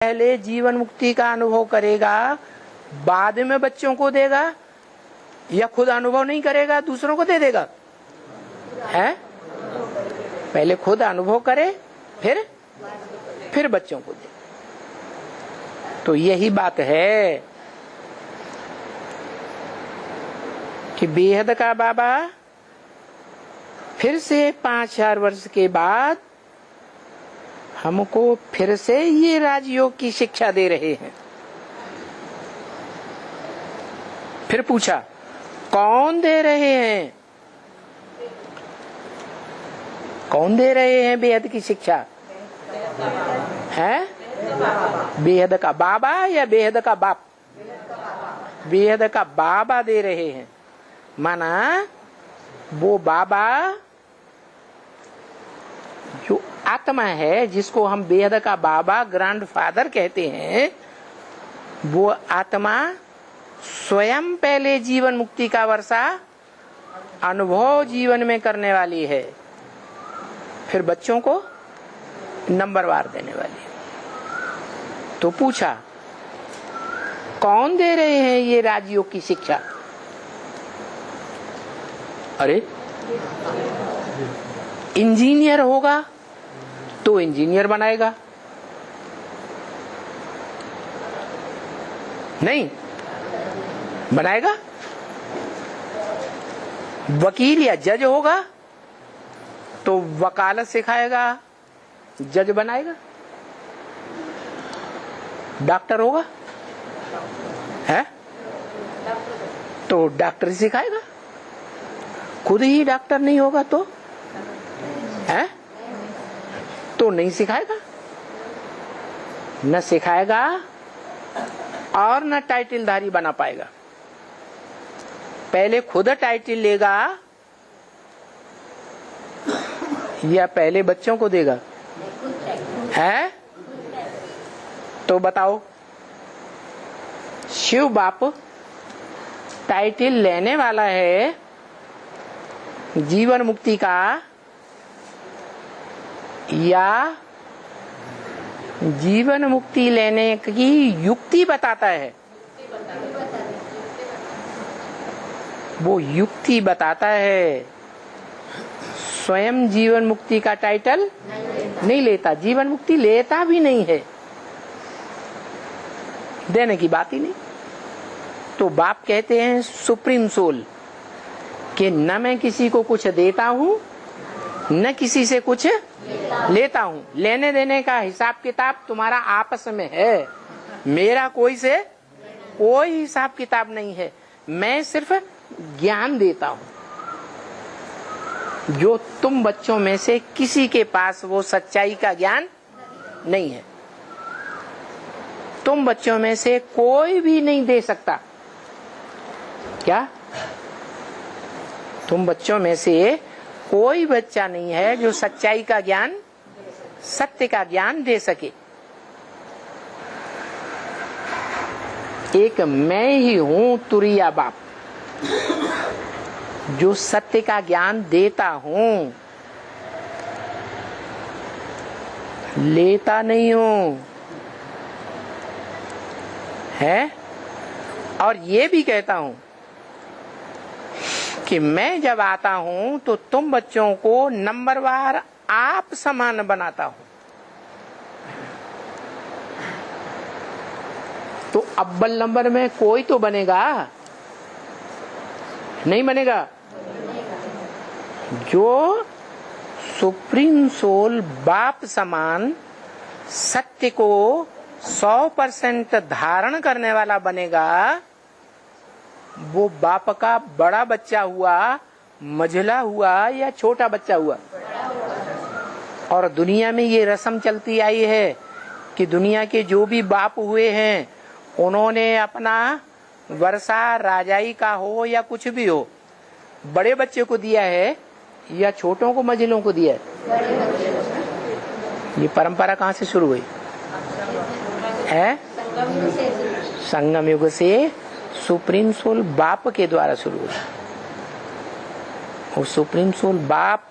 पहले जीवन मुक्ति का अनुभव करेगा, बाद में बच्चों को देगा, या खुद अनुभव नहीं करेगा दूसरों को दे देगा? है पहले खुद अनुभव करे फिर बच्चों को दे। तो यही बात है कि बेहद का बाबा फिर से 5000 वर्ष के बाद हमको फिर से ये राजयोग की शिक्षा दे रहे हैं। फिर पूछा कौन दे रहे हैं? कौन दे रहे हैं बेहद की शिक्षा? है बेहद का बाबा या बेहद का बाप? बेहद का बाबा दे रहे हैं। माना वो बाबा जो आत्मा है, जिसको हम बेहद का बाबा ग्रैंडफादर कहते हैं, वो आत्मा स्वयं पहले जीवन मुक्ति का वर्षा अनुभव जीवन में करने वाली है, फिर बच्चों को नंबरवार देने वाली है। तो पूछा कौन दे रहे हैं ये राजयोग की शिक्षा? अरे इंजीनियर होगा तो इंजीनियर बनाएगा, नहीं बनाएगा। वकील या जज होगा तो वकालत सिखाएगा, जज बनाएगा। डॉक्टर होगा है तो डॉक्टर सिखाएगा। खुद ही डॉक्टर नहीं होगा तो है तो नहीं सिखाएगा, न सिखाएगा और न टाइटलधारी बना पाएगा। पहले खुद टाइटल लेगा या पहले बच्चों को देगा? है तो बताओ, शिव बाप टाइटल लेने वाला है जीवन मुक्ति का, या जीवन मुक्ति लेने की युक्ति बताता है? वो युक्ति बताता है, स्वयं जीवन मुक्ति का टाइटल नहीं लेता, जीवन मुक्ति लेता भी नहीं है, देने की बात ही नहीं। तो बाप कहते हैं सुप्रीम सोल कि न मैं किसी को कुछ देता हूं न किसी से कुछ लेता हूं। लेने देने का हिसाब किताब तुम्हारा आपस में है, मेरा कोई से कोई हिसाब किताब नहीं है। मैं सिर्फ ज्ञान देता हूं, जो तुम बच्चों में से किसी के पास वो सच्चाई का ज्ञान नहीं है। तुम बच्चों में से कोई भी नहीं दे सकता। क्या तुम बच्चों में से कोई बच्चा नहीं है जो सच्चाई का ज्ञान, सत्य का ज्ञान दे सके। एक मैं ही हूं तुरिया बाप, जो सत्य का ज्ञान देता हूं, लेता नहीं हूं। है और ये भी कहता हूं कि मैं जब आता हूं तो तुम बच्चों को नंबरवार आप समान बनाता हूं। तो अव्वल नंबर में कोई तो बनेगा, नहीं बनेगा? जो सुप्रीम सोल बाप समान सत्य को 100% धारण करने वाला बनेगा, वो बाप का बड़ा बच्चा हुआ, मझला हुआ या छोटा बच्चा हुआ। और दुनिया में ये रस्म चलती आई है कि दुनिया के जो भी बाप हुए हैं उन्होंने अपना वर्षा राजाई का हो या कुछ भी हो, बड़े बच्चे को दिया है या छोटों को, मझलों को दिया है। ये परंपरा कहाँ से शुरू हुई है? संगम युग से सुप्रीम सोल बाप के द्वारा शुरू हुई। और सुप्रीम सोल बाप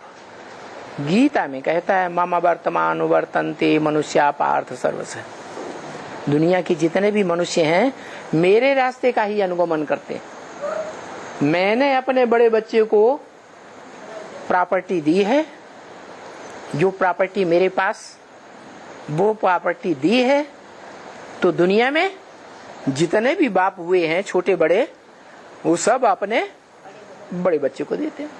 गीता में कहता है मम वर्तमान वर्तन्ते मनुष्या पार्थ सर्वस्य। दुनिया के जितने भी मनुष्य हैं मेरे रास्ते का ही अनुगमन करते हैं। मैंने अपने बड़े बच्चे को प्रॉपर्टी दी है, जो प्रॉपर्टी मेरे पास वो प्रॉपर्टी दी है, तो दुनिया में जितने भी बाप हुए हैं छोटे बड़े वो सब अपने बड़े बच्चे को देते हैं।